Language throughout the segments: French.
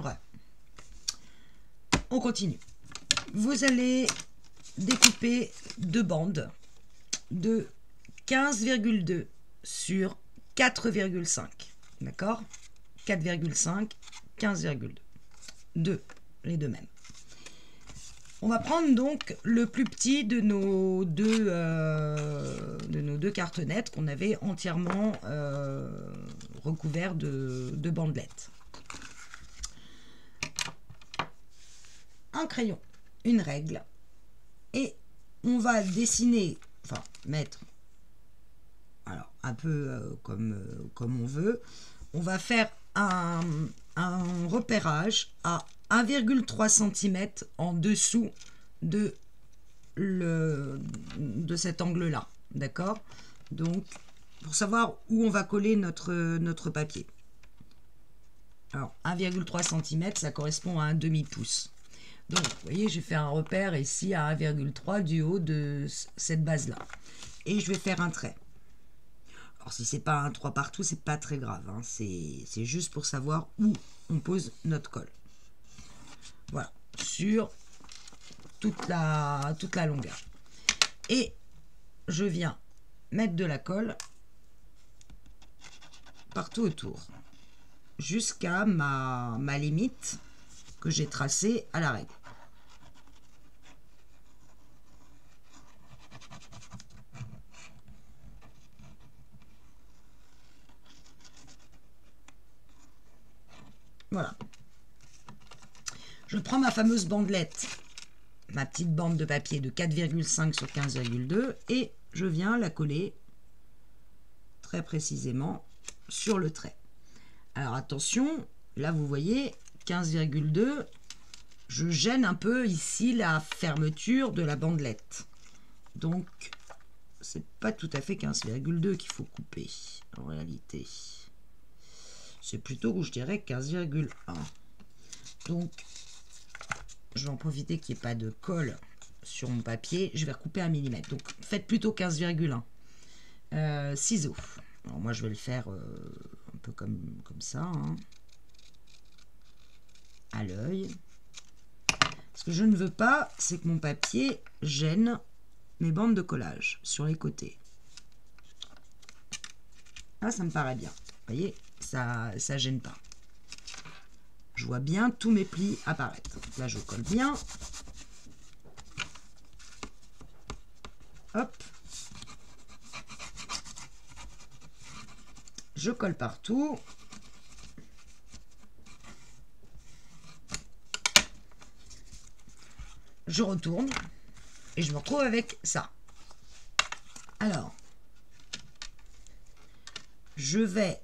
Ouais. On continue. Vous allez découper deux bandes de 15,2 sur 4,5. D'accord? 4,5, 15,2. Les deux mêmes. On va prendre donc le plus petit de nos deux cartonnettes qu'on avait entièrement recouvert de bandelettes. Un crayon, une règle, et on va dessiner, enfin mettre, alors un peu comme on veut. On va faire un repérage à 1,3 cm en dessous de cet angle-là, d'accord? Donc, pour savoir où on va coller notre papier. Alors, 1,3 cm, ça correspond à un demi-pouce. Donc, vous voyez, j'ai fait un repère ici à 1,3 du haut de cette base-là. Et je vais faire un trait. Alors, si c'est pas un 3 partout, c'est pas très grave, hein. C'est juste pour savoir où on pose notre colle. Voilà, sur toute la longueur. Et je viens mettre de la colle partout autour, jusqu'à ma limite que j'ai tracée à la règle. Voilà. Je prends ma fameuse bandelette, ma petite bande de papier de 4,5 sur 15,2 et je viens la coller très précisément sur le trait. Alors attention, là vous voyez 15,2, je gêne un peu ici la fermeture de la bandelette. Donc c'est pas tout à fait 15,2 qu'il faut couper en réalité. C'est plutôt, je dirais, 15,1. Donc je vais en profiter qu'il n'y ait pas de colle sur mon papier. Je vais recouper 1 mm. Donc faites plutôt 15,1. Ciseaux. Alors moi je vais le faire un peu comme ça. Hein, à l'œil. Ce que je ne veux pas, c'est que mon papier gêne mes bandes de collage sur les côtés. Là, ça me paraît bien. Vous voyez, ça gêne pas. Je vois bien tous mes plis apparaître. Là, je colle bien. Hop. Je colle partout. Je retourne et je me retrouve avec ça. Alors, je vais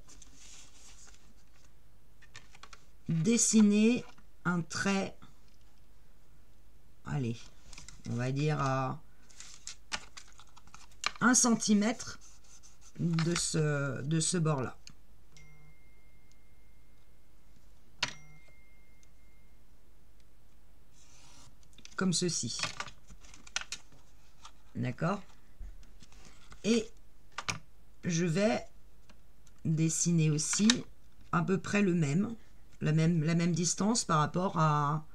dessiner un trait, allez, on va dire à 1 cm de ce bord-là. Comme ceci. D'accord? Et je vais dessiner aussi à peu près le même, la même distance par rapport à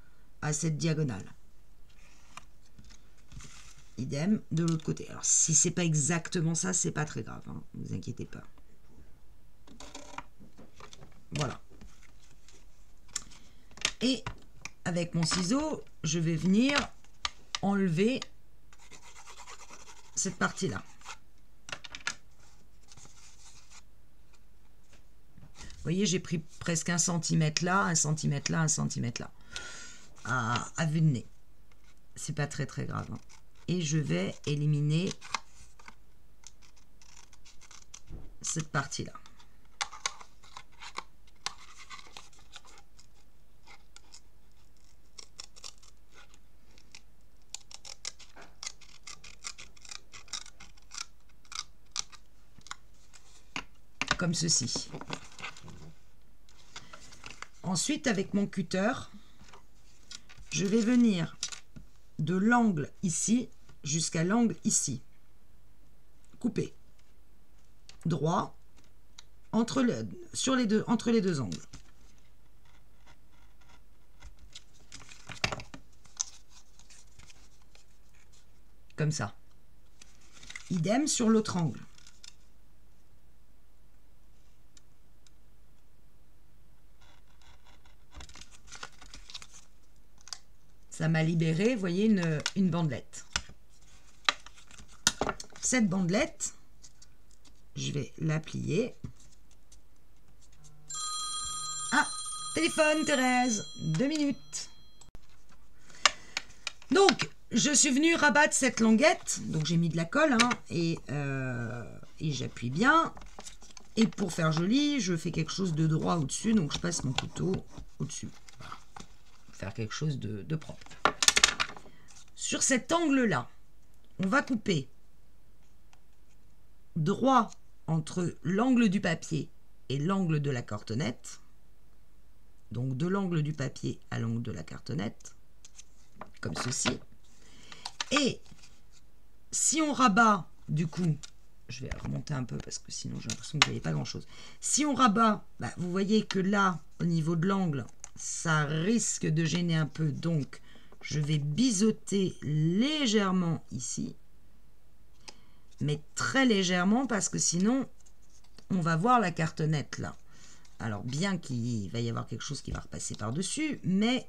cette diagonale. Idem de l'autre côté. Alors si c'est pas exactement ça, c'est pas très grave, hein, ne vous inquiétez pas. Voilà. Et avec mon ciseau, je vais venir enlever cette partie-là. Vous voyez, j'ai pris presque 1 cm là, 1 cm là, 1 cm là. À vue de nez. C'est pas très grave. Hein. Et je vais éliminer cette partie-là. Comme ceci. Ensuite, avec mon cutter, je vais venir de l'angle ici jusqu'à l'angle ici. Couper. Droit entre les deux angles. comme ça. Idem sur l'autre angle. Ça m'a libéré, vous voyez, une bandelette. Cette bandelette, je vais la plier. Ah, téléphone, Thérèse, 2 minutes. Donc, je suis venue rabattre cette languette. Donc, j'ai mis de la colle, hein, et j'appuie bien. Et pour faire joli, je fais quelque chose de droit au-dessus. Donc, je passe mon couteau au-dessus. Voilà. Faire quelque chose de propre. Sur cet angle-là, on va couper droit entre l'angle du papier et l'angle de la cartonnette. Donc, de l'angle du papier à l'angle de la cartonnette. Comme ceci. Et si on rabat, du coup, je vais remonter un peu parce que sinon j'ai l'impression que vous ne voyez pas grand chose. Si on rabat, bah, vous voyez que là, au niveau de l'angle, ça risque de gêner un peu. Donc, je vais biseauter légèrement ici. Mais très légèrement parce que sinon, on va voir la cartonnette là. Alors, bien qu'il va y avoir quelque chose qui va repasser par-dessus, mais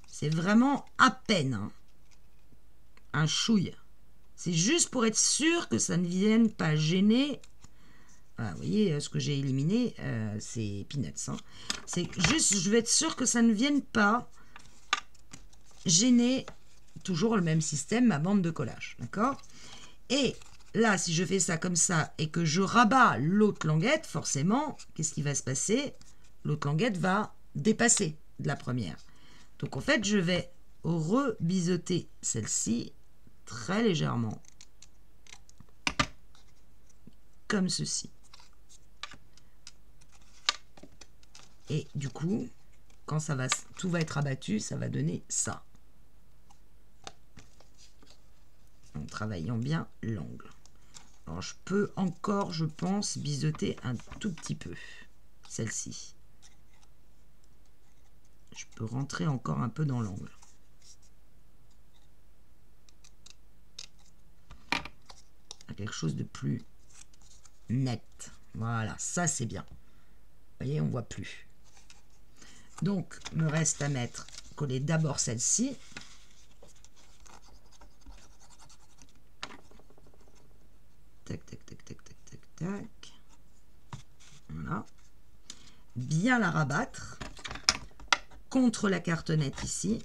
c'est vraiment à peine, hein, un chouille. C'est juste pour être sûr que ça ne vienne pas gêner. Voilà, vous voyez, ce que j'ai éliminé, c'est peanuts. Hein. C'est juste, je vais être sûr que ça ne vienne pas gêner, toujours le même système, ma bande de collage. D'accord? Et là, si je fais ça comme ça et que je rabats l'autre languette, forcément, qu'est-ce qui va se passer? L'autre languette va dépasser de la première. Donc, en fait, je vais rebiseauter celle-ci très légèrement, comme ceci. Et du coup, quand ça va, tout va être abattu, ça va donner ça. En travaillant bien l'angle. Alors, je peux encore, je pense, biseauter un tout petit peu celle-ci. Je peux rentrer encore un peu dans l'angle. Quelque chose de plus net. Voilà, ça c'est bien. Vous voyez, on voit plus. Donc, me reste à mettre, coller d'abord celle-ci. Tac, tac, tac, tac, tac, tac, tac. Voilà. Bien la rabattre contre la cartonnette ici.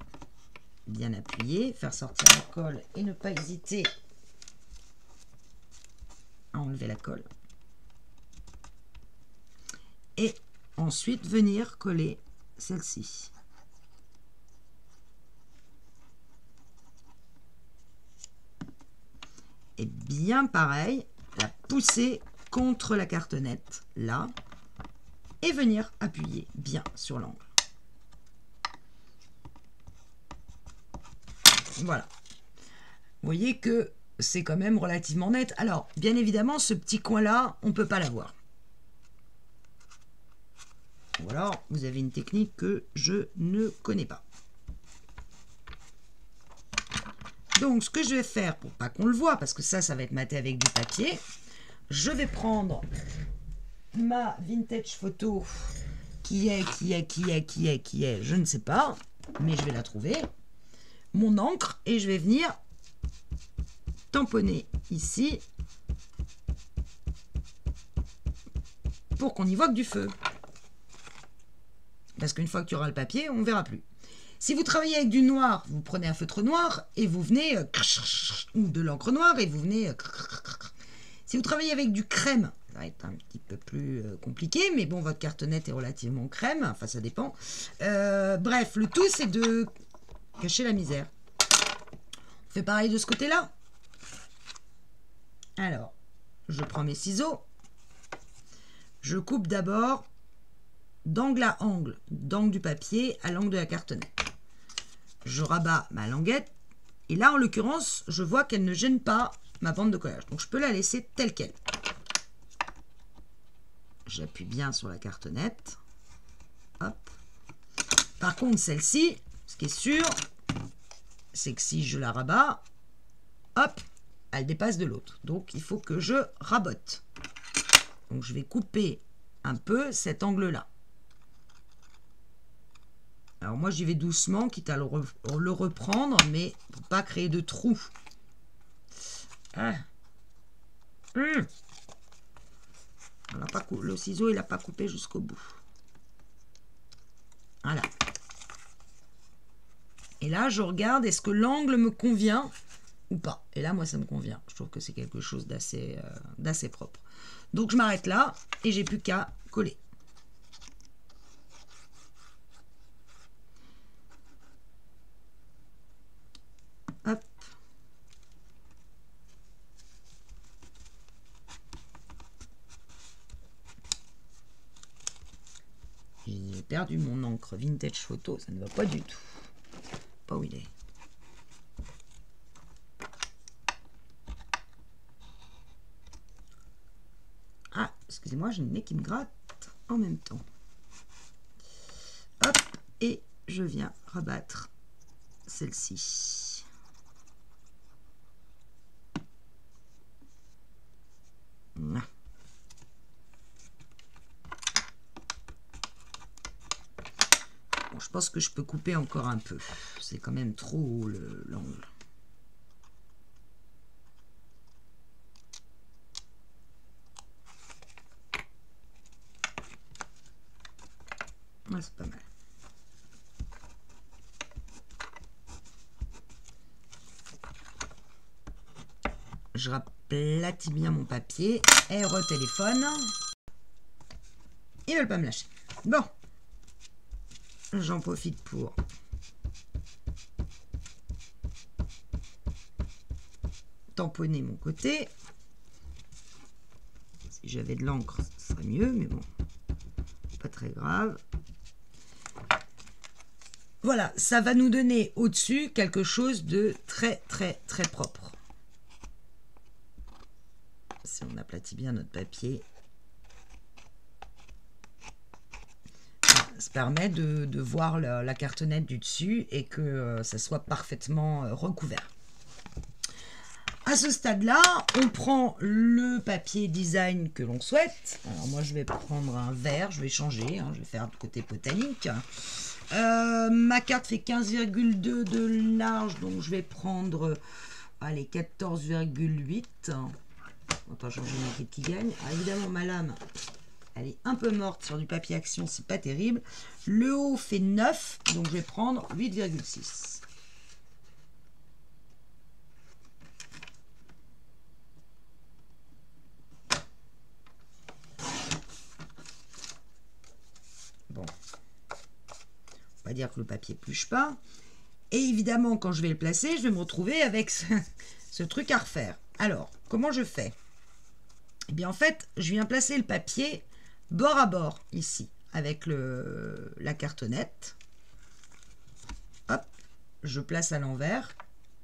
Bien appuyer, faire sortir la colle et ne pas hésiter à enlever la colle. Et ensuite venir coller celle-ci. Et bien pareil, la pousser contre la cartonnette, là, et venir appuyer bien sur l'angle. Voilà. Vous voyez que c'est quand même relativement net. Alors, bien évidemment, ce petit coin-là, on ne peut pas l'avoir. Ou alors, vous avez une technique que je ne connais pas. Donc, ce que je vais faire, pour pas qu'on le voit, parce que ça va être maté avec du papier, je vais prendre ma vintage photo qui est, je ne sais pas, mais je vais la trouver, mon encre, et je vais venir tamponner ici pour qu'on n'y voit que du feu. Parce qu'une fois que tu auras le papier, on ne verra plus. Si vous travaillez avec du noir, vous prenez un feutre noir et vous venez, ou de l'encre noire, et vous venez... Si vous travaillez avec du crème, ça va être un petit peu plus compliqué, mais bon, votre cartonnette est relativement crème, enfin ça dépend. Bref, le tout c'est de cacher la misère. On fait pareil de ce côté-là. Alors, je prends mes ciseaux, je coupe d'abord d'angle à angle, d'angle du papier à l'angle de la cartonnette. Je rabats ma languette, et là en l'occurrence, je vois qu'elle ne gêne pas ma bande de collage, donc je peux la laisser telle qu'elle. J'appuie bien sur la cartonnette. Hop. Par contre, celle-ci, ce qui est sûr, c'est que si je la rabats, hop, elle dépasse de l'autre. Donc, il faut que je rabote. Donc, je vais couper un peu cet angle-là. Alors, moi, j'y vais doucement, quitte à le reprendre, mais pour pas créer de trous. Ah. Le ciseau, il n'a pas coupé jusqu'au bout. Voilà. Et là, je regarde, est-ce que l'angle me convient ou pas. Et là, moi, ça me convient. Je trouve que c'est quelque chose d'assez propre. Donc, je m'arrête là et j'ai plus qu'à coller. Hop. J'ai perdu mon encre vintage photo, ça ne va pas du tout. Pas où il est. Ah, excusez-moi, j'ai le nez qui me gratte en même temps. Hop, et je viens rabattre celle-ci. Bon, je pense que je peux couper encore un peu. C'est quand même trop haut l'angle. Ouais, c'est pas mal. Je raplatis bien mon papier et retéléphone. Ils veulent pas me lâcher. Bon. J'en profite pour tamponner mon côté. Si j'avais de l'encre, ce serait mieux, mais bon, pas très grave. Voilà, ça va nous donner au-dessus quelque chose de très propre. Si on aplatit bien notre papier, ça permet de voir la cartonnette du dessus et que ça soit parfaitement recouvert. À ce stade-là, on prend le papier design que l'on souhaite. Alors moi, je vais prendre un vert, je vais changer, hein, je vais faire du côté botanique. Ma carte fait 15,2 de large, donc je vais prendre, allez, 14,8. Attends, je vais changer qui gagne. Alors, évidemment, ma lame, elle est un peu morte sur du papier action, c'est pas terrible. Le haut fait 9, donc je vais prendre 8,6. Bon. On va dire que le papier pluche pas. Et évidemment, quand je vais le placer, je vais me retrouver avec ce truc à refaire. Alors, comment je fais? Eh bien, en fait, je viens placer le papier bord à bord, ici, avec la cartonnette. Hop, je place à l'envers.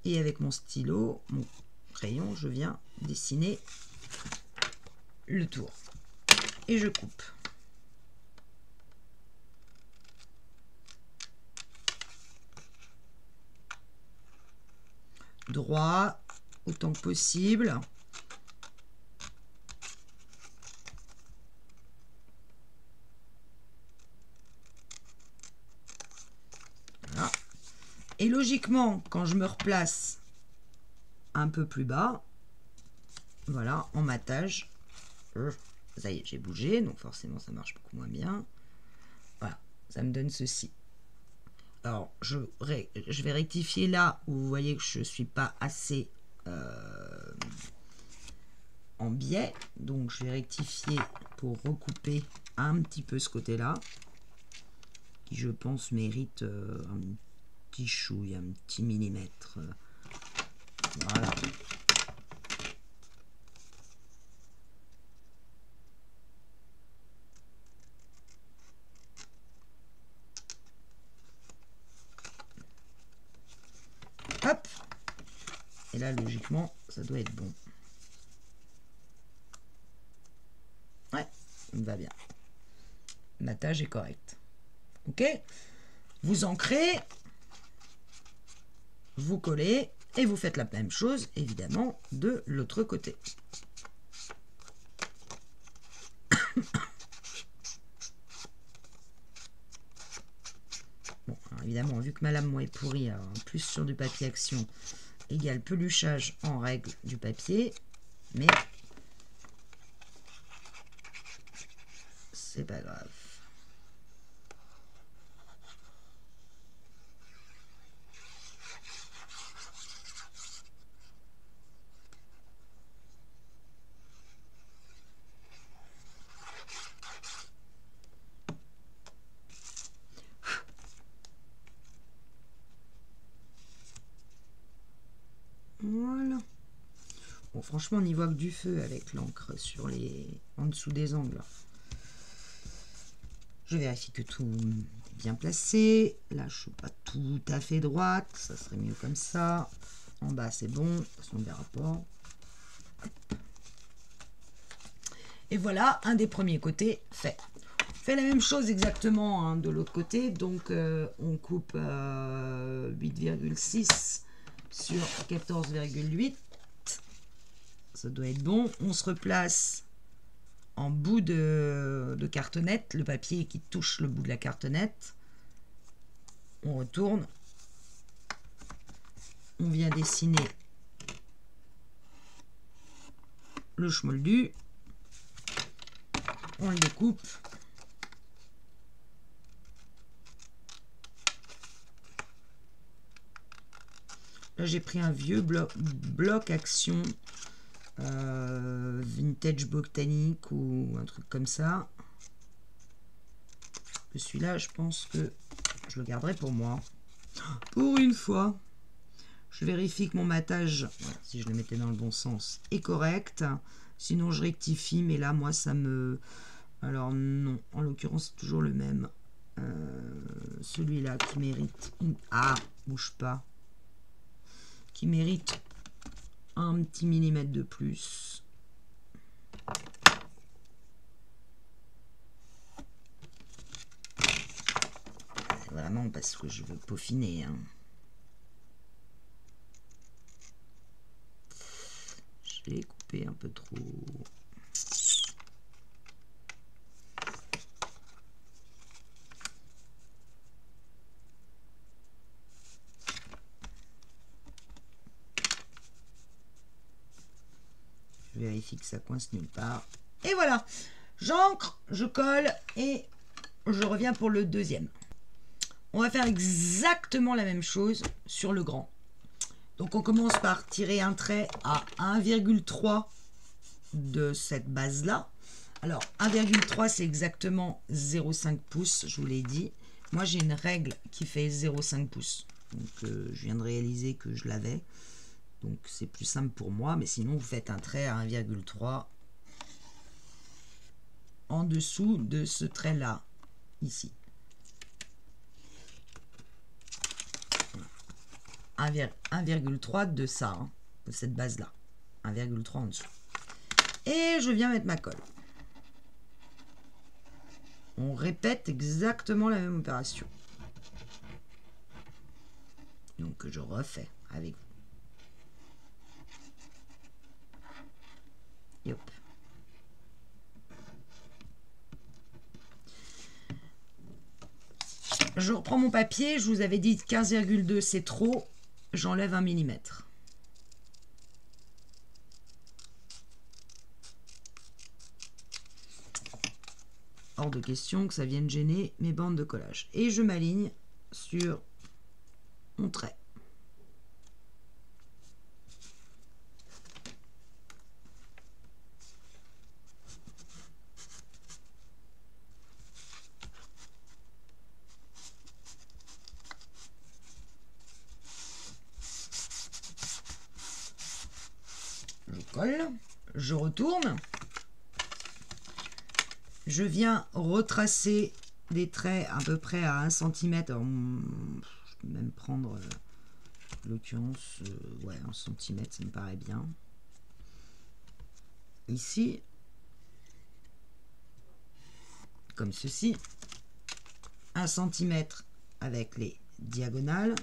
Et avec mon stylo, mon crayon, je viens dessiner le tour. Et je coupe. Droit, autant que possible. Voilà. Et logiquement, quand je me replace un peu plus bas, voilà, en matage, ça y est, j'ai bougé, donc forcément ça marche beaucoup moins bien. Voilà, ça me donne ceci. Alors, je vais rectifier là où vous voyez que je ne suis pas assez en biais. Donc, je vais rectifier pour recouper un petit peu ce côté-là, qui, je pense, mérite un petit chouille, un petit millimètre. Voilà. Hop. Et là, logiquement, ça doit être bon. Ouais, ça me va bien. Le matage est correct. Ok. Vous ancrez. Vous collez. Et vous faites la même chose, évidemment, de l'autre côté. Bon, alors évidemment, vu que ma lame moi est pourrie, alors, en plus sur du papier action égale peluchage en règle du papier, mais c'est pas grave. Voilà. Bon, franchement, on y voit que du feu avec l'encre sur les en dessous des angles. Je vérifie que tout est bien placé. Là, je ne suis pas tout à fait droite. Ça serait mieux comme ça. En bas, c'est bon. De toute façon, des rapports. Hop. Et voilà, un des premiers côtés fait. On fait la même chose exactement hein, de l'autre côté. Donc, on coupe 8,6 sur 14,8. Ça doit être bon. On se replace en bout de cartonnette, le papier qui touche le bout de la cartonnette. On retourne. On vient dessiner le schmoldu. On le découpe. Là, j'ai pris un vieux bloc action vintage botanique ou un truc comme ça. Celui-là, je pense que je le garderai pour moi. Pour une fois, je vérifie que mon matage, si je le mettais dans le bon sens, est correct. Sinon, je rectifie, mais là, moi, ça me... Alors non, en l'occurrence, c'est toujours le même. Celui-là qui mérite... Ah, bouge pas. Qui mérite un petit millimètre de plus. Vraiment parce que je veux peaufiner. Hein. Je l'ai coupé un peu trop. Je vérifie que ça coince nulle part. Et voilà. J'encre, je colle et je reviens pour le deuxième. On va faire exactement la même chose sur le grand. Donc on commence par tirer un trait à 1,3 de cette base-là. Alors 1,3 c'est exactement 0,5 pouces, je vous l'ai dit. Moi j'ai une règle qui fait 0,5 pouces. Donc je viens de réaliser que je l'avais. Donc c'est plus simple pour moi, mais sinon vous faites un trait à 1,3 en dessous de ce trait-là, ici. 1,3 de ça, hein, de cette base-là. 1,3 en dessous. Et je viens mettre ma colle. On répète exactement la même opération. Donc je refais avec vous. Et hop. Je reprends mon papier. Je vous avais dit 15,2 c'est trop. J'enlève 1 mm. Hors de question que ça vienne gêner mes bandes de collage. Et je m'aligne sur mon trait. Je colle, je retourne. Je viens retracer des traits à peu près à 1 cm. Alors, je peux même prendre l'occurrence, ouais, 1 cm, ça me paraît bien. Ici, comme ceci, 1 cm avec les diagonales.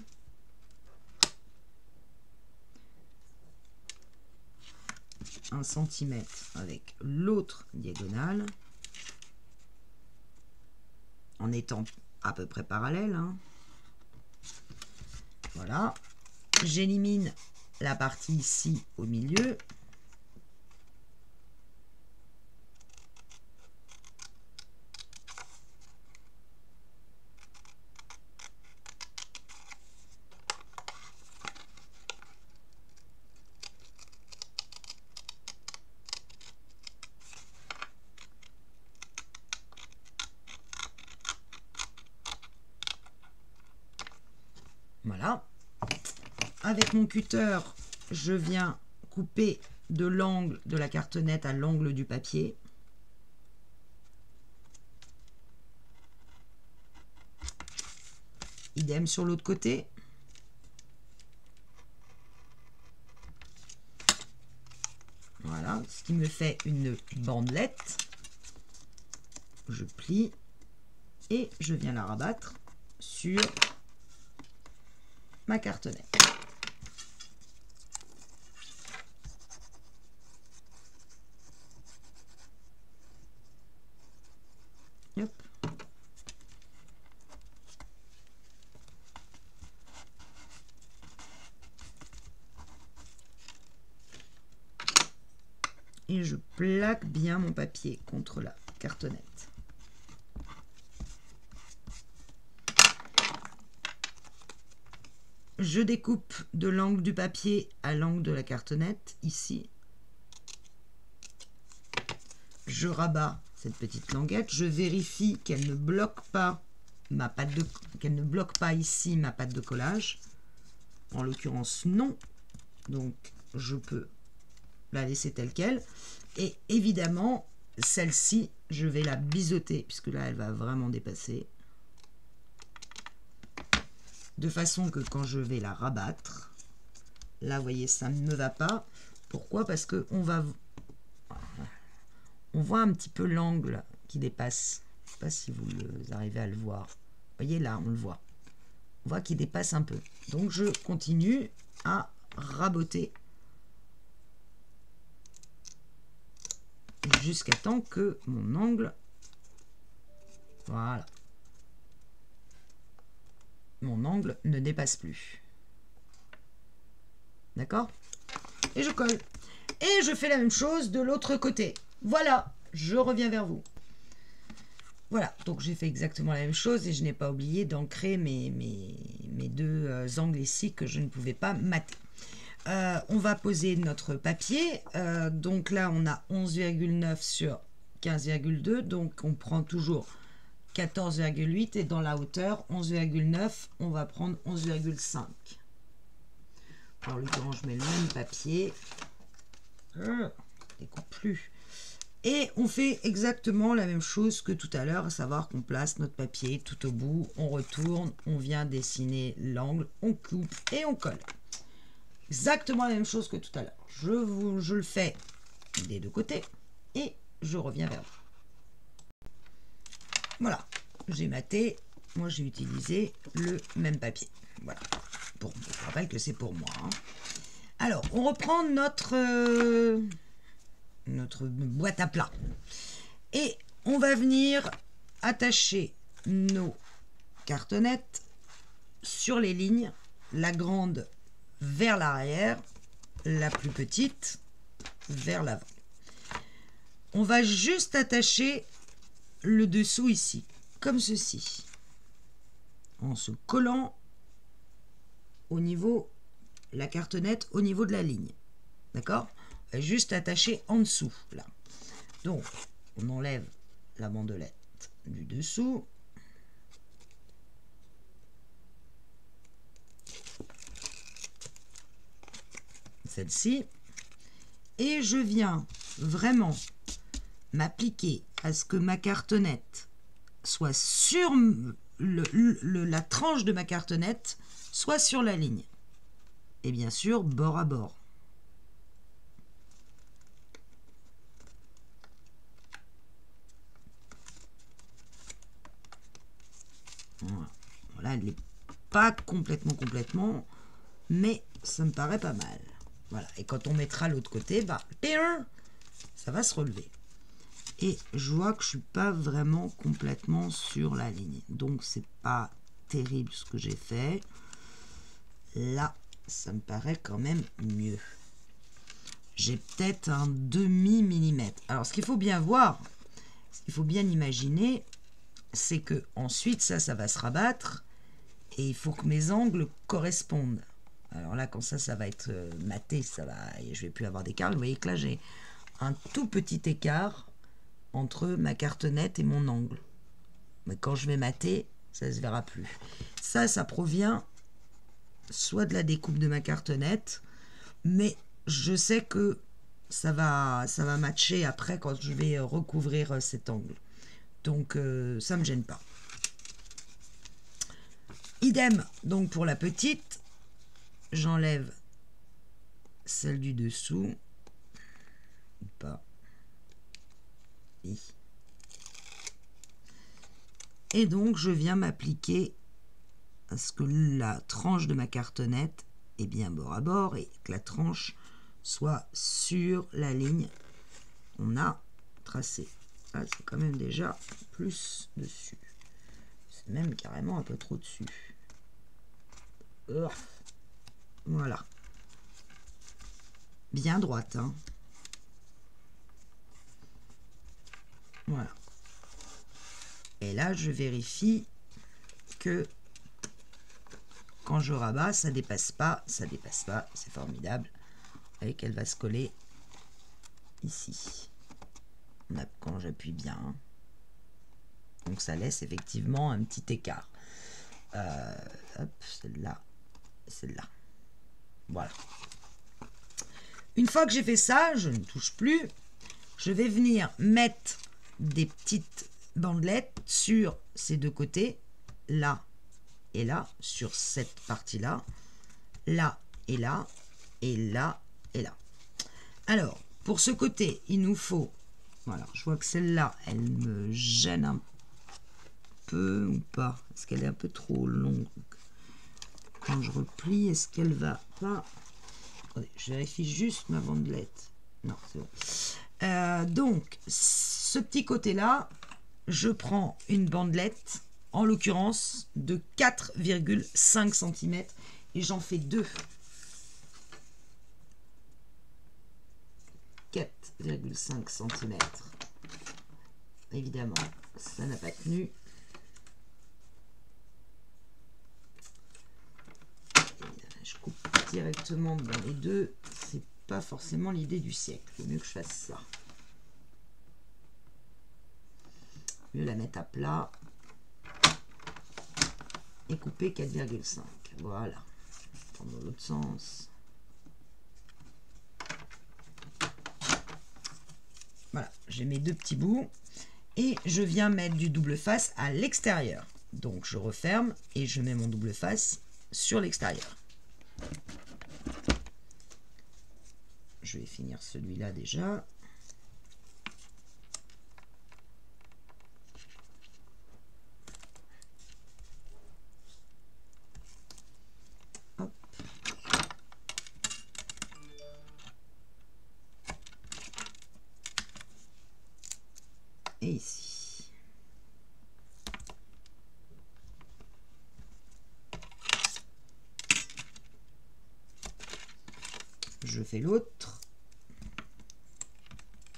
1 cm avec l'autre diagonale, en étant à peu près parallèle, hein. Voilà, j'élimine la partie ici au milieu. Voilà. Avec mon cutter, je viens couper de l'angle de la cartonnette à l'angle du papier. Idem sur l'autre côté. Voilà, ce qui me fait une bandelette. Je plie et je viens la rabattre sur ma cartonnette. Hop. Et je plaque bien mon papier contre la cartonnette. Je découpe de l'angle du papier à l'angle de la cartonnette, ici. Je rabats cette petite languette. Je vérifie qu'elle ne bloque pas ma pâte de, qu'elle ne bloque pas ici ma pâte de collage. En l'occurrence, non. Donc, je peux la laisser telle qu'elle. Et évidemment, celle-ci, je vais la biseauter, puisque là, elle va vraiment dépasser. De façon que quand je vais la rabattre, là, vous voyez, ça ne me va pas. Pourquoi? Parce que on voit un petit peu l'angle qui dépasse. Je ne sais pas si vous arrivez à le voir. Vous voyez, là, on le voit. On voit qu'il dépasse un peu. Donc, je continue à raboter jusqu'à temps que mon angle, voilà, mon angle ne dépasse plus. D'accord? Et je colle. Et je fais la même chose de l'autre côté. Voilà, je reviens vers vous. Voilà, donc j'ai fait exactement la même chose et je n'ai pas oublié d'ancrer mes deux angles ici que je ne pouvais pas mater. On va poser notre papier. Donc là, on a 11,9 sur 15,2. Donc on prend toujours 14,8 et dans la hauteur 11,9, on va prendre 11,5. Alors le grand, je mets le même papier. Découpe plus. Et on fait exactement la même chose que tout à l'heure, à savoir qu'on place notre papier tout au bout, on retourne, on vient dessiner l'angle, on coupe et on colle. Exactement la même chose que tout à l'heure. Je le fais des deux côtés et je reviens vers vous. Voilà, j'ai maté. Moi, j'ai utilisé le même papier. Voilà. Bon, je rappelle que c'est pour moi. Hein. Alors, on reprend notre boîte à plat. Et on va venir attacher nos cartonnettes sur les lignes. La grande vers l'arrière, la plus petite vers l'avant. On va juste attacher le dessous ici, comme ceci, en se collant au niveau, la cartonnette au niveau de la ligne. D'accord? On va juste attacher en dessous, là. Donc, on enlève la bandelette du dessous. Celle-ci. Et je viens vraiment m'appliquer à ce que ma cartonnette soit sur la tranche de ma cartonnette, soit sur la ligne. Et bien sûr, bord à bord. Voilà, elle n'est pas complètement, mais ça me paraît pas mal. Voilà. Et quand on mettra l'autre côté, bah, ça va se relever. Et je vois que je suis pas vraiment complètement sur la ligne. Donc, c'est pas terrible ce que j'ai fait. Là, ça me paraît quand même mieux. J'ai peut-être un demi-millimètre. Alors, ce qu'il faut bien voir, ce qu'il faut bien imaginer, c'est que ensuite ça va se rabattre et il faut que mes angles correspondent. Alors là, quand ça va être maté, je vais plus avoir d'écart. Vous voyez que là, j'ai un tout petit écart entre ma cartonnette et mon angle. Mais quand je vais mater, ça se verra plus. Ça provient soit de la découpe de ma cartonnette, mais je sais que ça va matcher après quand je vais recouvrir cet angle. Donc ça me gêne pas. Idem donc pour la petite, j'enlève celle du dessous. Ou pas. Et donc je viens m'appliquer à ce que la tranche de ma cartonnette est bien bord à bord et que la tranche soit sur la ligne qu'on a tracée. Ah, c'est quand même déjà plus dessus. C'est même carrément un peu trop dessus. Voilà. Bien droite, hein. Voilà. Et là, je vérifie que quand je rabats, ça dépasse pas, c'est formidable. Vous voyez qu'elle va se coller ici. Quand j'appuie bien. Donc ça laisse effectivement un petit écart. Hop, celle-là, celle-là. Voilà. Une fois que j'ai fait ça, je ne touche plus. Je vais venir mettre des petites bandelettes sur ces deux côtés, là et là, sur cette partie-là, là et là, et là et là. Alors, pour ce côté, il nous faut... Voilà, je vois que celle-là, elle me gêne un peu ou pas. Est-ce qu'elle est un peu trop longue? Quand je replie, est-ce qu'elle va pas... Attendez, je vérifie juste ma bandelette. Non, c'est bon. Donc, ce petit côté-là, je prends une bandelette, en l'occurrence, de 4,5 cm et j'en fais deux. 4,5 cm. Évidemment, ça n'a pas tenu. Je coupe directement dans les deux. C'est pas forcément l'idée du siècle. Il vaut mieux que je fasse ça. Mieux la mettre à plat et couper 4,5. Voilà. Dans l'autre sens. Voilà, j'ai mes deux petits bouts et je viens mettre du double face à l'extérieur. Donc je referme et je mets mon double face sur l'extérieur. Je vais finir celui-là déjà. Hop. Et ici. Je fais l'autre.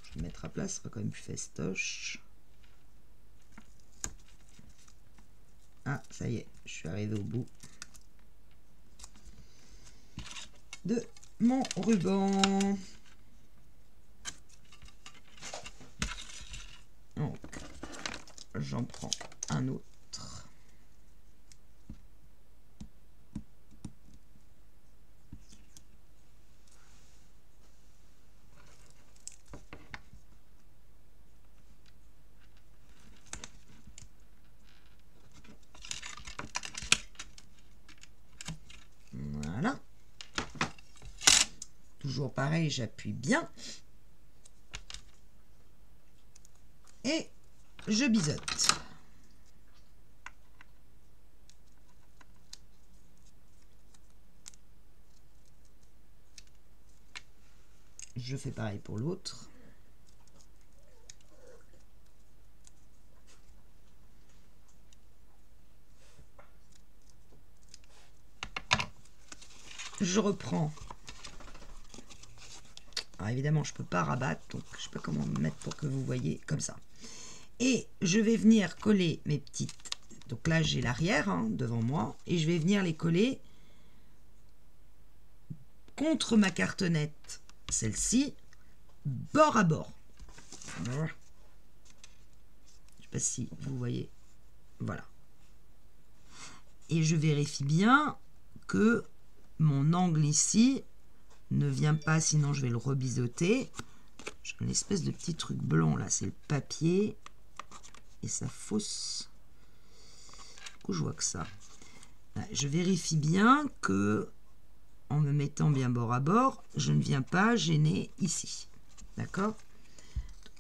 Je vais le mettre à plat, ce sera quand même plus fastoche. Ah, ça y est, je suis arrivé au bout de mon ruban. Donc, j'en prends un autre. Voilà. Toujours pareil, j'appuie bien. Et je biseaute. Je fais pareil pour l'autre. Je reprends. Alors évidemment, je ne peux pas rabattre, donc je ne sais pas comment me mettre pour que vous voyez comme ça. Et je vais venir coller mes petites... Donc là, j'ai l'arrière hein, devant moi. Et je vais venir les coller contre ma cartonnette, celle-ci, bord à bord. Je ne sais pas si vous voyez. Voilà. Et je vérifie bien que mon angle ici ne vient pas, sinon je vais le rebiseauter. J'ai une espèce de petit truc blanc là, c'est le papier. Et ça fausse. Du coup, je vois que ça. Là, je vérifie bien que, en me mettant bien bord à bord, je ne viens pas gêner ici. D'accord?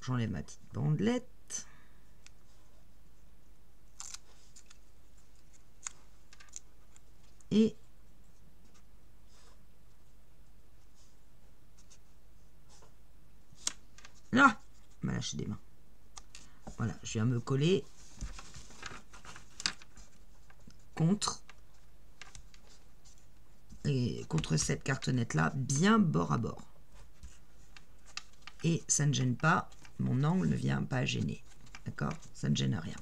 J'enlève ma petite bandelette. Et là, on m'a lâché des mains. Voilà, je viens me coller contre cette cartonnette là, bien bord à bord. Et ça ne gêne pas, mon angle ne vient pas gêner. D'accord? Ça ne gêne rien.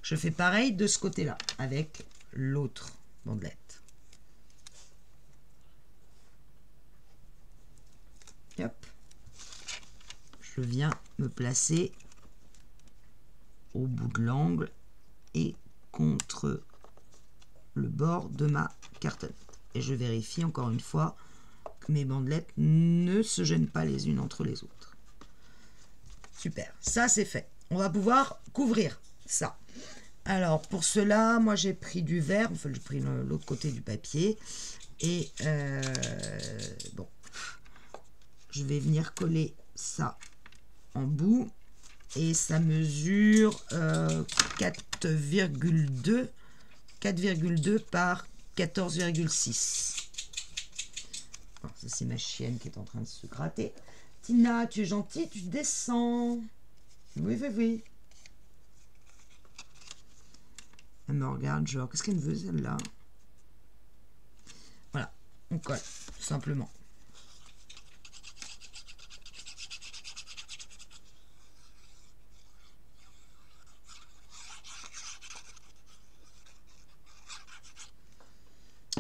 Je fais pareil de ce côté-là, avec l'autre bandelette. Hop. Je viens me placer au bout de l'angle et contre le bord de ma cartonnette. Et je vérifie encore une fois que mes bandelettes ne se gênent pas les unes entre les autres. Super, ça c'est fait. On va pouvoir couvrir ça. Alors pour cela, moi j'ai pris du vert, enfin j'ai pris l'autre côté du papier. Et bon, je vais venir coller ça en bout. Et ça mesure 4,2 par 14,6. Ça c'est ma chienne qui est en train de se gratter. Tina, tu es gentille, tu descends. Oui, oui, oui. Elle me regarde genre, qu'est-ce qu'elle veut celle-là? Voilà, on colle, tout simplement.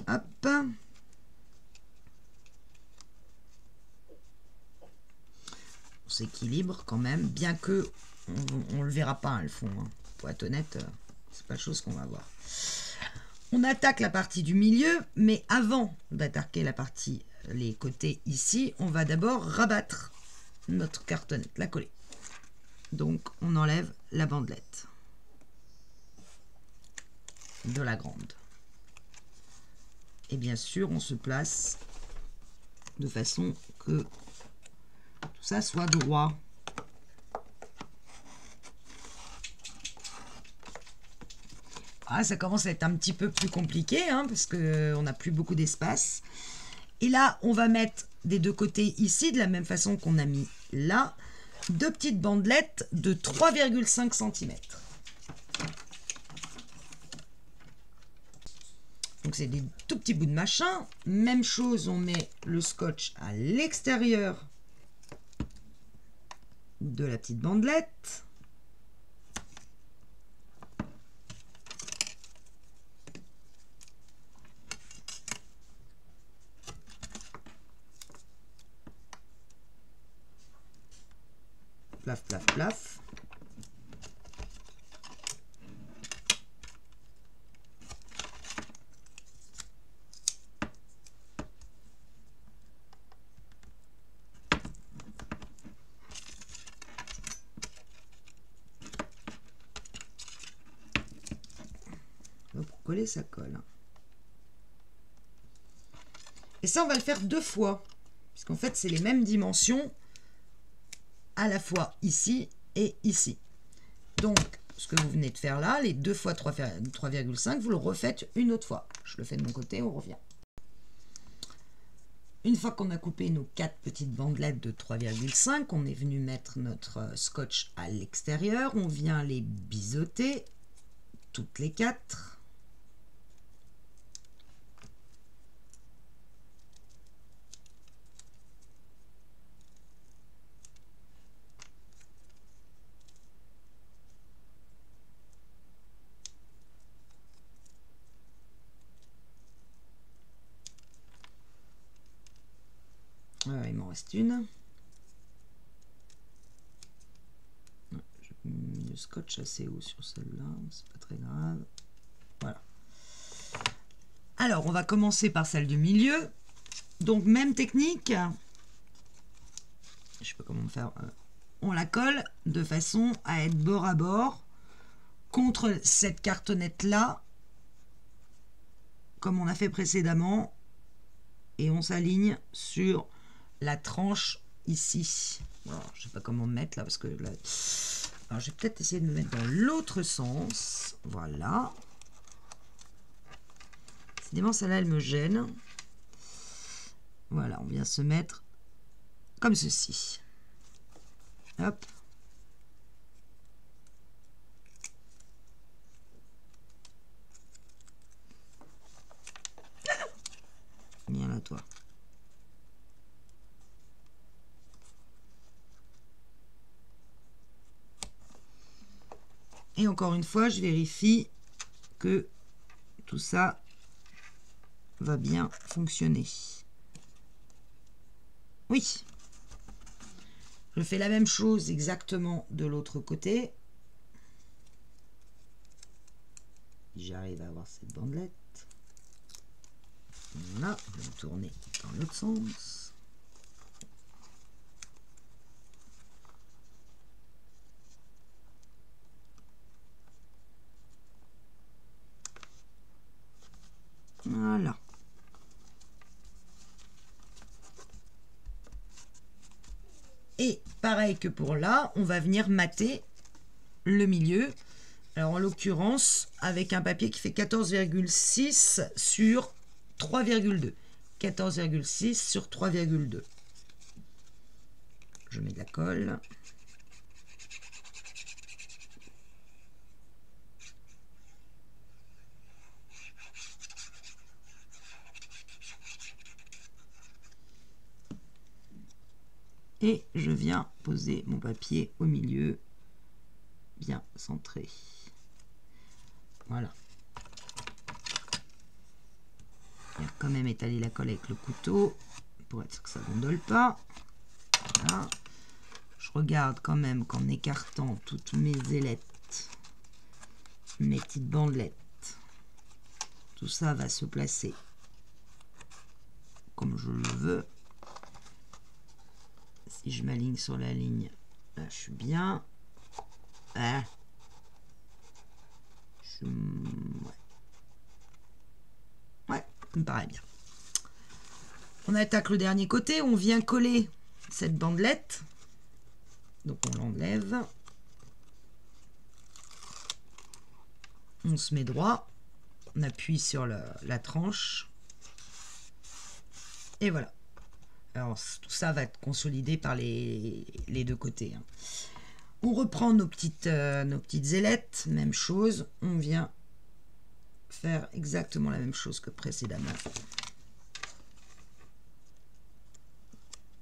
Hop. On s'équilibre quand même, bien que on le verra pas, hein, le fond. Hein. Pour être honnête, c'est pas chose qu'on va voir. On attaque la partie du milieu, mais avant d'attaquer la partie, les côtés ici, on va d'abord rabattre notre cartonnette, la coller. Donc, on enlève la bandelette de la grande. Et bien sûr, on se place de façon que tout ça soit droit. Ah, ça commence à être un petit peu plus compliqué, hein, parce qu'on n'a plus beaucoup d'espace. Et là, on va mettre des deux côtés ici, de la même façon qu'on a mis là, deux petites bandelettes de 3,5 cm. Donc c'est des tout petits bouts de machin. Même chose, on met le scotch à l'extérieur de la petite bandelette. Plaf, plaf, plaf. Pour coller, ça colle. Et ça, on va le faire deux fois. Puisqu'en fait, c'est les mêmes dimensions à la fois ici et ici. Donc, ce que vous venez de faire là, les 2 fois 3,5, vous le refaites une autre fois. Je le fais de mon côté, on revient. Une fois qu'on a coupé nos 4 petites bandelettes de 3,5, on est venu mettre notre scotch à l'extérieur. On vient les biseauter, toutes les 4. Il m'en reste une. J'ai mis le scotch assez haut sur celle-là, c'est pas très grave. Voilà. Alors, on va commencer par celle du milieu. Donc, même technique. Je sais pas comment faire. On la colle de façon à être bord à bord contre cette cartonnette-là, comme on a fait précédemment. Et on s'aligne sur la tranche ici. Alors, je sais pas comment me mettre là parce que là... Alors je vais peut-être essayer de me mettre dans l'autre sens. Voilà. Décidément celle-là elle me gêne. Voilà, on vient se mettre comme ceci. Hop. Viens là toi. Et encore une fois, je vérifie que tout ça va bien fonctionner. Oui. Je fais la même chose exactement de l'autre côté. J'arrive à avoir cette bandelette. Voilà, je vais me tourner dans l'autre sens. Voilà. Et pareil que pour là, on va venir mater le milieu. Alors en l'occurrence, avec un papier qui fait 14,6 sur 3,2. 14,6 sur 3,2. Je mets de la colle. Et je viens poser mon papier au milieu, bien centré. Voilà. Je vais quand même étaler la colle avec le couteau pour être sûr que ça ne gondole pas. Voilà. Je regarde quand même qu'en écartant toutes mes ailettes, mes petites bandelettes, tout ça va se placer comme je le veux. Si je m'aligne sur la ligne, là je suis bien. Ah. Ouais, ça me paraît bien. On attaque le dernier côté, on vient coller cette bandelette. Donc on l'enlève. On se met droit. On appuie sur la tranche. Et voilà. Alors tout ça va être consolidé par les deux côtés. Hein. On reprend nos petites ailettes. Même chose. On vient faire exactement la même chose que précédemment.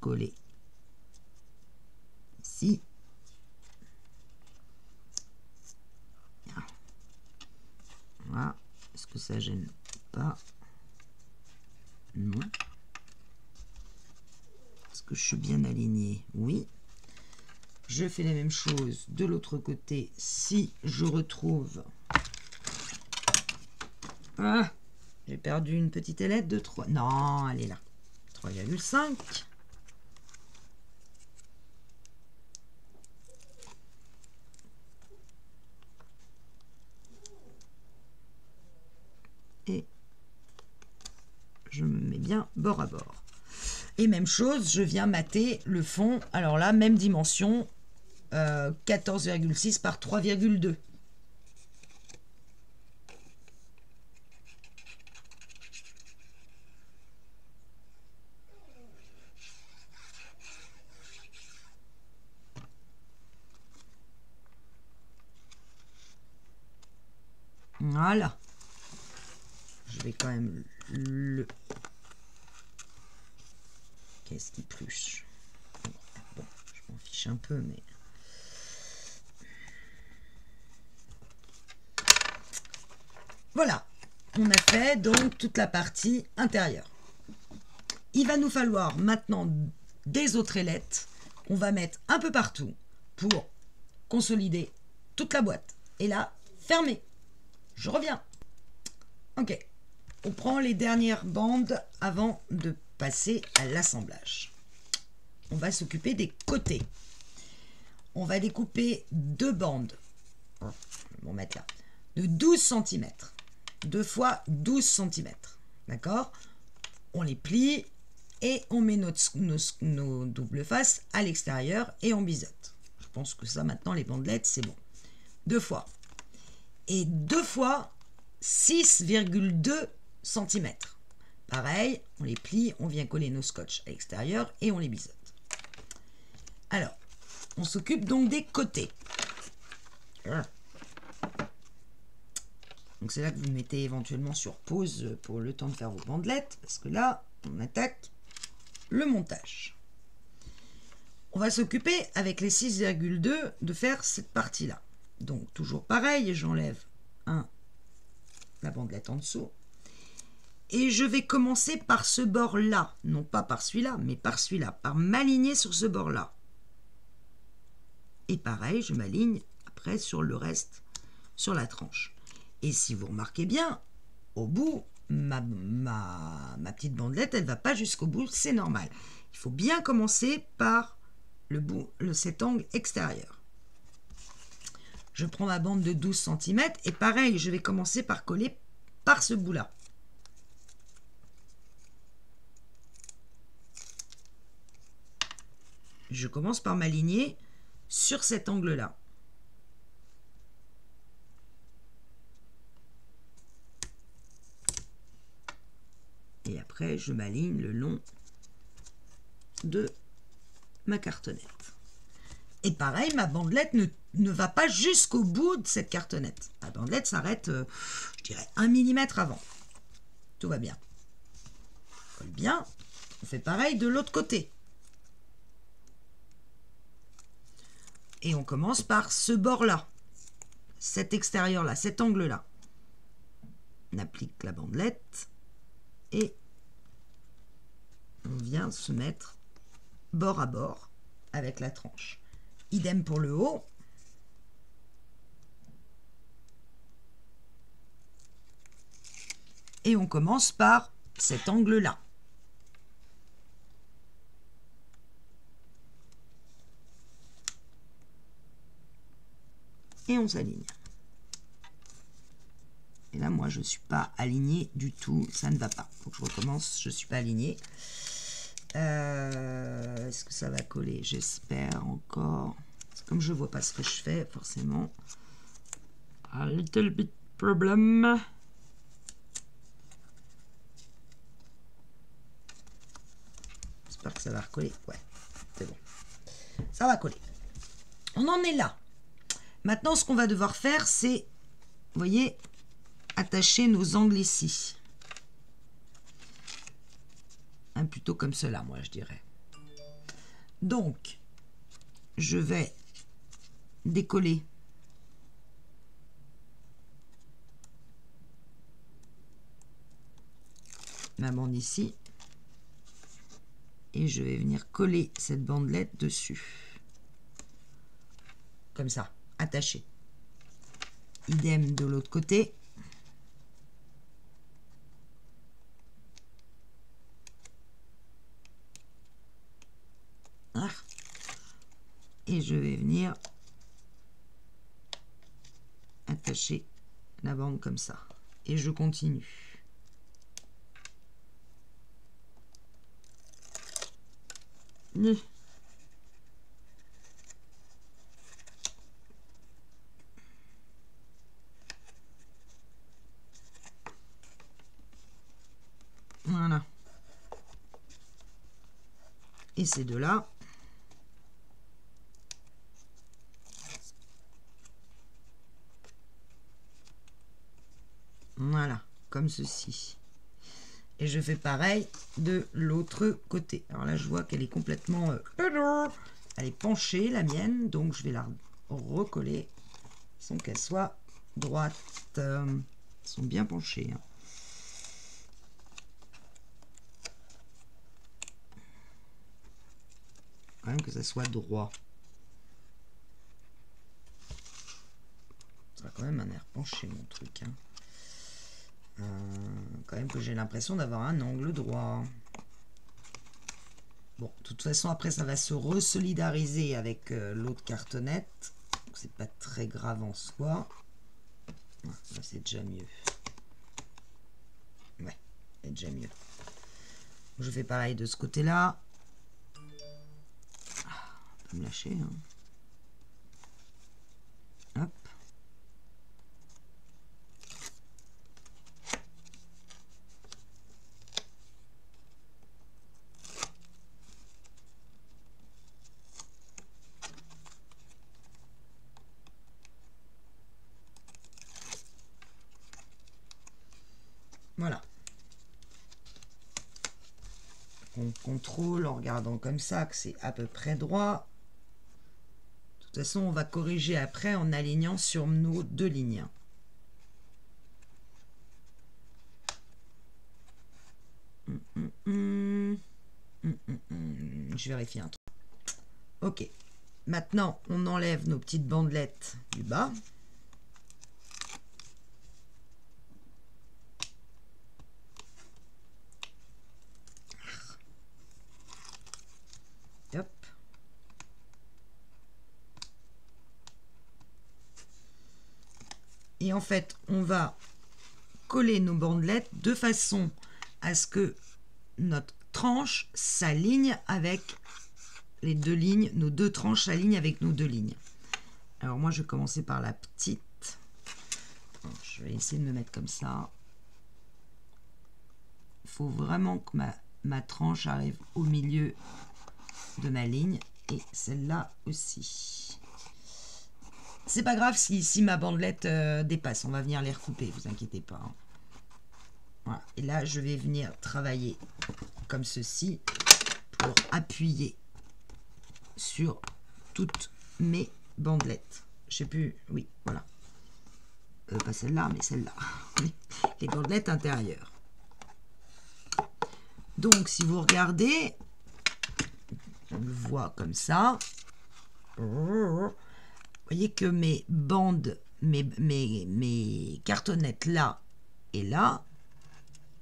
Coller ici. Voilà. Est-ce que ça gêne pas? Non. Est-ce que je suis bien aligné? Oui. Je fais la même chose de l'autre côté. Si je retrouve... Ah, j'ai perdu une petite ailette de 3. Non, elle est là. 3,5. Et je me mets bien bord à bord. Et même chose, je viens mater le fond. Alors là, même dimension, 14,6 par 3,2. Voilà. Je vais quand même le... Qu'est-ce qui pluche? Bon, je m'en fiche un peu, mais... Voilà. On a fait donc toute la partie intérieure. Il va nous falloir maintenant des autres ailettes qu'on va mettre un peu partout pour consolider toute la boîte. Et là, fermé. Je reviens. Ok. On prend les dernières bandes avant de passer à l'assemblage. On va s'occuper des côtés. On va découper deux bandes. On va mettre là. De 12 cm. 2 fois 12 cm. D'accord? On les plie et on met nos doubles faces à l'extérieur et on biseute. Je pense que ça, maintenant, les bandelettes, c'est bon. 2 fois. Et 2 fois 6,2 cm. Pareil, on les plie, on vient coller nos scotch à l'extérieur et on les biseute. Alors, on s'occupe donc des côtés. Donc c'est là que vous mettez éventuellement sur pause pour le temps de faire vos bandelettes, parce que là, on attaque le montage. On va s'occuper avec les 6,2 de faire cette partie-là. Donc toujours pareil, j'enlève la bandelette en dessous. Et je vais commencer par ce bord-là, non pas par celui-là, mais par celui-là, par m'aligner sur ce bord-là. Et pareil, je m'aligne après sur le reste, sur la tranche. Et si vous remarquez bien, au bout, ma petite bandelette, elle ne va pas jusqu'au bout, c'est normal. Il faut bien commencer par cet angle extérieur. Je prends ma bande de 12 cm et pareil, je vais commencer par coller par ce bout-là. Je commence par m'aligner sur cet angle-là. Et après, je m'aligne le long de ma cartonnette. Et pareil, ma bandelette ne va pas jusqu'au bout de cette cartonnette. Ma bandelette s'arrête, je dirais, 1 mm avant. Tout va bien. On colle bien. On fait pareil de l'autre côté. Et on commence par ce bord-là. Cet extérieur-là, cet angle-là. On applique la bandelette. Et on vient se mettre bord à bord avec la tranche. Idem pour le haut. Et on commence par cet angle-là. Et on s'aligne. Et là, moi, je ne suis pas alignée du tout. Ça ne va pas. Il faut que je recommence. Je ne suis pas alignée. Est-ce que ça va coller? J'espère encore. Comme je ne vois pas ce que je fais, forcément. A little bit problem. J'espère que ça va recoller. Ouais, c'est bon. Ça va coller. On en est là. Maintenant, ce qu'on va devoir faire, c'est, vous voyez, attacher nos angles ici. Plutôt comme cela, moi, je dirais. Donc, je vais décoller ma bande ici. Et je vais venir coller cette bandelette dessus. Comme ça, attaché. Idem de l'autre côté. Et je vais venir attacher la bande comme ça. Et je continue. Voilà. Et ces deux-là, comme ceci. Et je fais pareil de l'autre côté. Alors là, je vois qu'elle est complètement... elle est penchée, la mienne. Donc, je vais la recoller sans qu'elle soit droite. Elles sont bien penchées. Hein. Quand même que ça soit droit. Ça a quand même un air penché, mon truc. Hein. Quand même que j'ai l'impression d'avoir un angle droit. Bon, de toute façon, après, ça va se resolidariser avec l'autre cartonnette. Donc, c'est pas très grave en soi. Là, c'est déjà mieux. Ouais, c'est déjà mieux. Je fais pareil de ce côté-là. Pas me lâcher. Hein. Hop. Voilà. On contrôle en regardant comme ça que c'est à peu près droit. De toute façon, on va corriger après en alignant sur nos deux lignes. Je vérifie un truc. Ok. Maintenant, on enlève nos petites bandelettes du bas. Hop. Et en fait, on va coller nos bandelettes de façon à ce que notre tranche s'aligne avec les deux lignes, nos deux tranches s'alignent avec nos deux lignes. Alors moi, je vais commencer par la petite. Je vais essayer de me mettre comme ça. Il faut vraiment que ma tranche arrive au milieu de ma ligne et celle-là aussi. C'est pas grave si ma bandelette dépasse, on va venir les recouper, vous inquiétez pas. Hein. Voilà. Et là, je vais venir travailler comme ceci pour appuyer sur toutes mes bandelettes. Je sais plus, oui, voilà. Pas celle-là, mais celle-là. Les bandelettes intérieures. Donc, si vous regardez, on le voit comme ça. Vous voyez que mes bandes, mes cartonnettes là et là,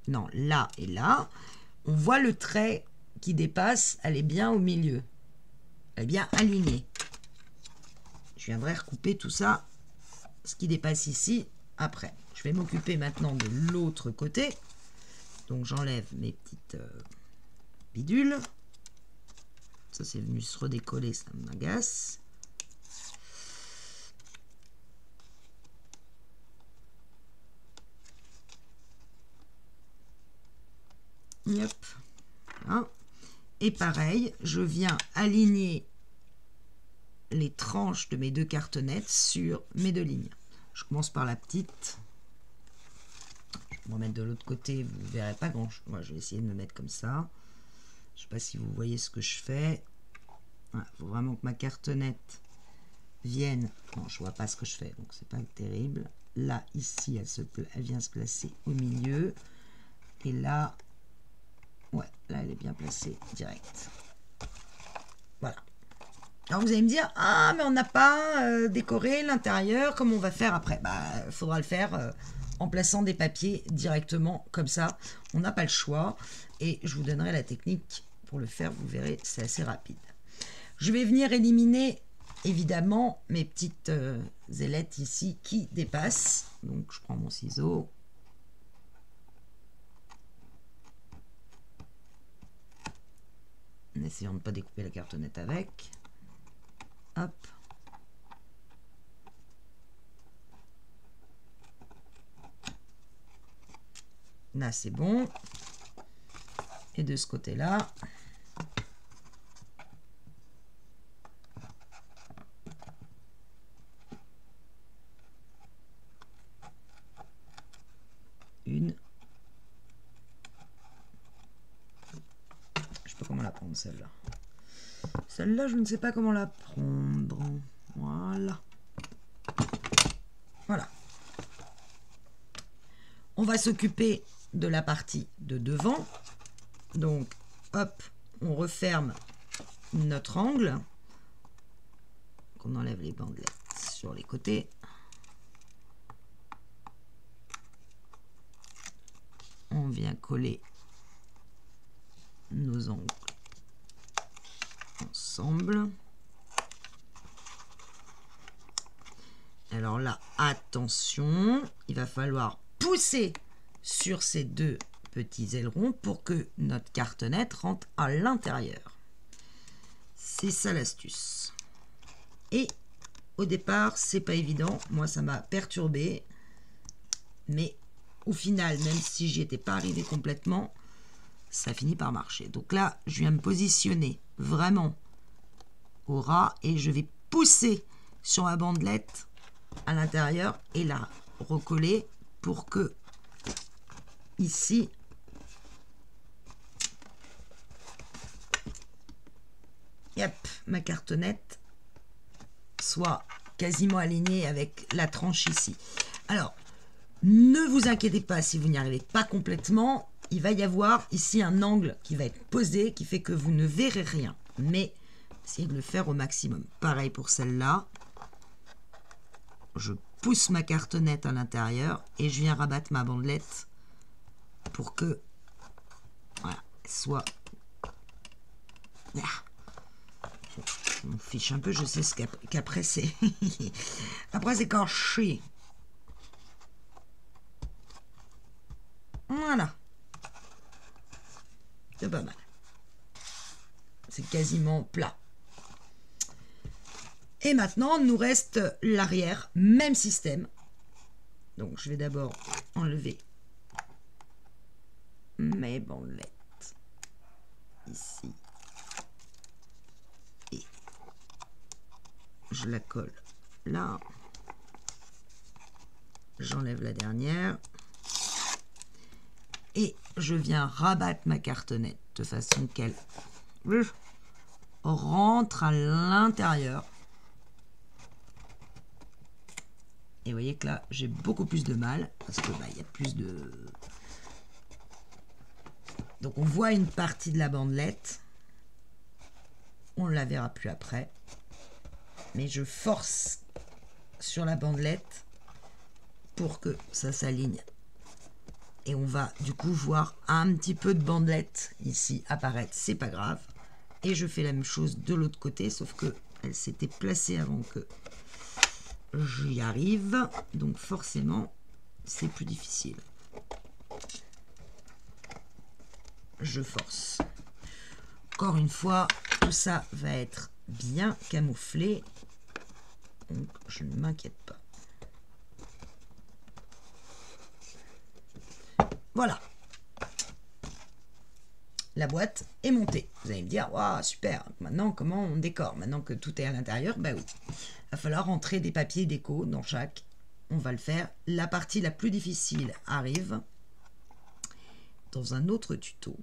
non, là et là, on voit le trait qui dépasse, elle est bien au milieu. Elle est bien alignée. Je viendrai recouper tout ça, ce qui dépasse ici, après. Je vais m'occuper maintenant de l'autre côté. Donc j'enlève mes petites bidules. Ça c'est venu se redécoller, ça m'agace. Hop. Voilà. Et pareil, je viens aligner les tranches de mes deux cartonnettes sur mes deux lignes. Je commence par la petite. Je vais me remettre de l'autre côté, vous ne verrez pas grand chose. Moi, je vais essayer de me mettre comme ça. Je ne sais pas si vous voyez ce que je fais. Il faut vraiment que ma cartonnette vienne. Non, je ne vois pas ce que je fais, donc c'est pas terrible. Là, ici, elle vient se placer au milieu. Et là, ouais, là, elle est bien placée direct. Voilà. Alors, vous allez me dire, ah, mais on n'a pas décoré l'intérieur, comment on va faire après? Bah, il faudra le faire en plaçant des papiers directement, comme ça. On n'a pas le choix. Et je vous donnerai la technique pour le faire, vous verrez, c'est assez rapide. Je vais venir éliminer, évidemment, mes petites ailettes ici qui dépassent. Donc, je prends mon ciseau. En essayant de ne pas découper la cartonnette avec. Hop. Là, c'est bon. Et de ce côté-là, une prendre celle-là. Celle-là, je ne sais pas comment la prendre. Voilà. Voilà. On va s'occuper de la partie de devant. Donc, hop, on referme notre angle. On enlève les bandelettes sur les côtés. On vient coller nos angles ensemble. Alors là, attention, il va falloir pousser sur ces deux petits ailerons pour que notre cartonnette rentre à l'intérieur. C'est ça l'astuce. Et au départ, c'est pas évident. Moi, ça m'a perturbé. Mais au final, même si j'y étais pas arrivé complètement, ça finit par marcher. Donc là, je viens me positionner vraiment au ras et je vais pousser sur ma bandelette à l'intérieur et la recoller pour que ici hop, ma cartonnette soit quasiment alignée avec la tranche ici. Alors, ne vous inquiétez pas si vous n'y arrivez pas complètement. Il va y avoir ici un angle qui va être posé, qui fait que vous ne verrez rien. Mais essayez de le faire au maximum. Pareil pour celle-là. Je pousse ma cartonnette à l'intérieur et je viens rabattre ma bandelette pour que voilà, elle soit... Je m'en fiche un peu, je sais ce qu'après c'est. Après c'est corché. Voilà. C'est pas mal. C'est quasiment plat. Et maintenant, il nous reste l'arrière, même système. Donc, je vais d'abord enlever mes bandelettes ici. Et je la colle là. J'enlève la dernière. Et je viens rabattre ma cartonnette de façon qu'elle rentre à l'intérieur. Et vous voyez que là, j'ai beaucoup plus de mal parce que il y a plus de... Donc on voit une partie de la bandelette. On ne la verra plus après. Mais je force sur la bandelette pour que ça s'aligne. Et on va du coup voir un petit peu de bandelette ici apparaître. C'est pas grave. Et je fais la même chose de l'autre côté, sauf que elle s'était placée avant que j'y arrive. Donc forcément, c'est plus difficile. Je force. Encore une fois, tout ça va être bien camouflé. Donc je ne m'inquiète pas. Voilà. La boîte est montée. Vous allez me dire, waouh, super. Maintenant, comment on décore? Maintenant que tout est à l'intérieur, bah oui. Il va falloir rentrer des papiers déco dans chaque. On va le faire. La partie la plus difficile arrive dans un autre tuto.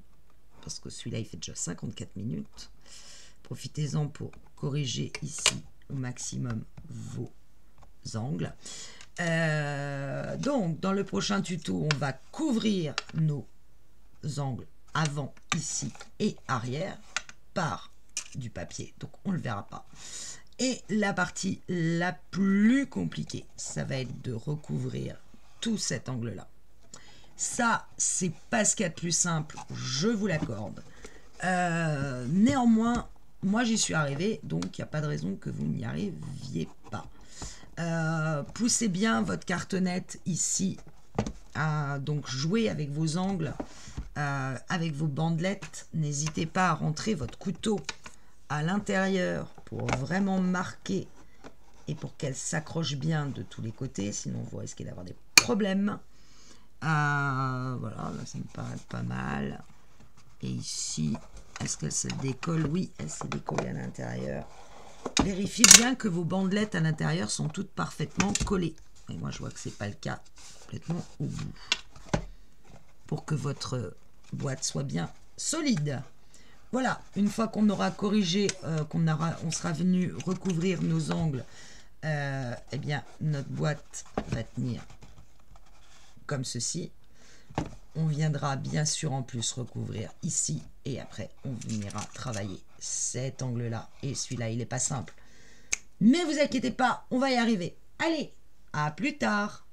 Parce que celui-là, il fait déjà 54 minutes. Profitez-en pour corriger ici au maximum vos angles. Donc, dans le prochain tuto, on va couvrir nos angles avant, ici et arrière par du papier. Donc, on ne le verra pas. Et la partie la plus compliquée, ça va être de recouvrir tout cet angle-là. Ça, c'est pas ce qu'il y a de plus simple, je vous l'accorde. Néanmoins, moi, j'y suis arrivée, donc il n'y a pas de raison que vous n'y arriviez pas. Poussez bien votre cartonnette ici, donc jouez avec vos angles, avec vos bandelettes. N'hésitez pas à rentrer votre couteau à l'intérieur pour vraiment marquer et pour qu'elle s'accroche bien de tous les côtés, sinon vous risquez d'avoir des problèmes. Voilà, là ça me paraît pas mal. Et ici, est-ce qu'elle se décolle? Oui, elle s'est décollée à l'intérieur. Vérifiez bien que vos bandelettes à l'intérieur sont toutes parfaitement collées. Et moi, je vois que ce n'est pas le cas complètement au bout. Pour que votre boîte soit bien solide. Voilà, une fois qu'on aura corrigé, on sera venu recouvrir nos angles, eh bien, notre boîte va tenir comme ceci. On viendra bien sûr en plus recouvrir ici et après on viendra travailler cet angle-là. Et celui-là, il n'est pas simple. Mais vous inquiétez pas, on va y arriver. Allez, à plus tard.